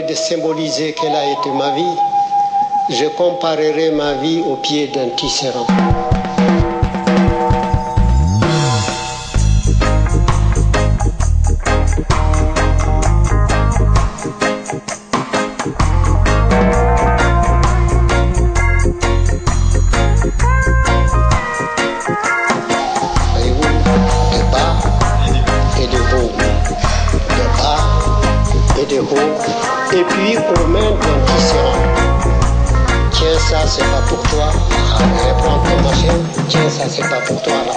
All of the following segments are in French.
de symboliser quelle a été ma vie, je comparerai ma vie au pied d'un tisserand. Et puis aux mains d'un tisserand. Tiens, ça c'est pas pour toi. Reprends ton machin. Tiens, ça c'est pas pour toi là.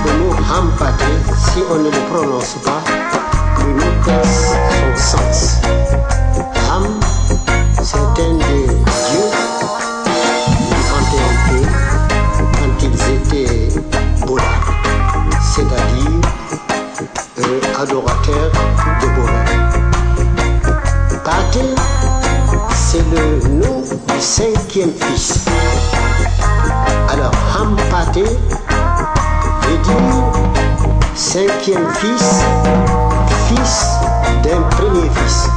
Le mot hampate, si on ne le prononce pas, le mot perd son sens. Ham, c'est un des dieux du panthéon quand ils étaient Bouddha, c'est-à-dire adorateurs de Bouddha. Pate, c'est le nom du cinquième fils. Alors, Hampate veut dire cinquième fils, fils d'un premier fils.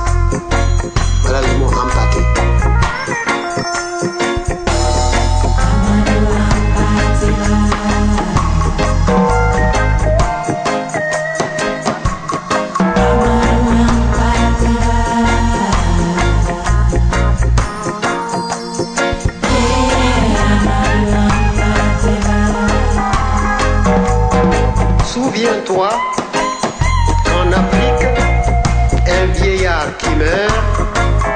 Voilà le mot Hampate. Souviens-toi qu'en Afrique, un vieillard qui meurt,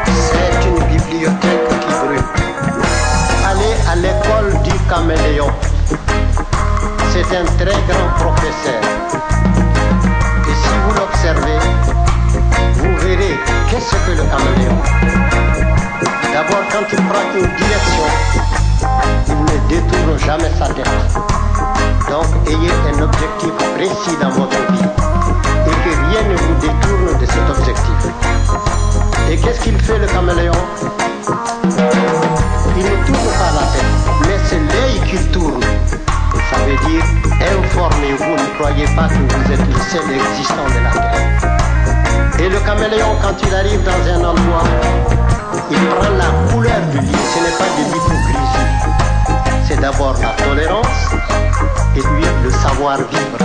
c'est une bibliothèque qui brûle. Allez à l'école du caméléon. C'est un très grand professeur. Et si vous l'observez, vous verrez qu'est-ce que le caméléon. D'abord, quand il prend une direction, il ne détourne jamais sa tête. Donc, ayez un objectif précis dans votre vie et que rien ne vous détourne de cet objectif. Et qu'est-ce qu'il fait le caméléon? Il ne tourne pas la tête, mais c'est l'œil qu'il tourne. Ça veut dire, informez-vous, ne croyez pas que vous êtes le seul existant de la Terre. Et le caméléon, quand il arrive dans un endroit, il prend la couleur du lit. Ce n'est pas de l'hypocrisie. C'est d'abord la tolérance et puis le savoir-vivre.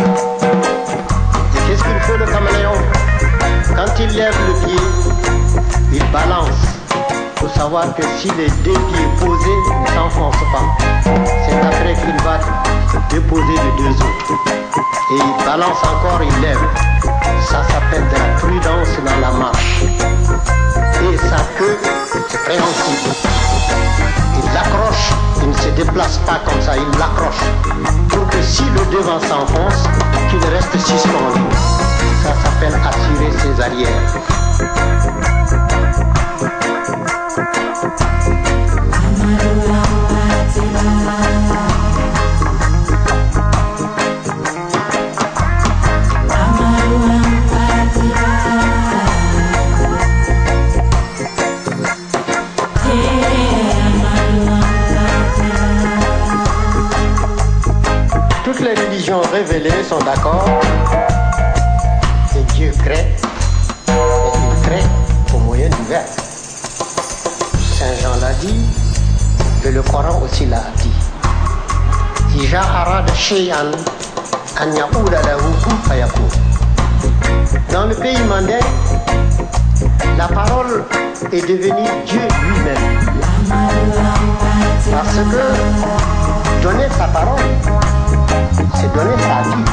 Et qu'est-ce qu'il fait le caméléon? Quand il lève le pied, il balance. Il faut savoir que si les deux pieds posés ne s'enfoncent pas, c'est après qu'il va déposer les deux autres. Et il balance encore, il lève. Ça s'appelle de la prudence dans la marche. Et sa queue, c'est préhensible. Il l'accroche, il ne se déplace pas comme ça, il l'accroche. Pour que si le devant s'enfonce, qu'il reste suspendu. Ça s'appelle assurer ses arrières. Toutes les religions révélées sont d'accord que Dieu crée et il crée au moyen du verbe. Saint Jean l'a dit et le Coran aussi l'a dit. Ija arada shay'an an yaqula lahu kun fayakun. Dans le pays mandin, la parole est devenue Dieu lui-même. Parce que donner sa parole, c'est donner sa vie.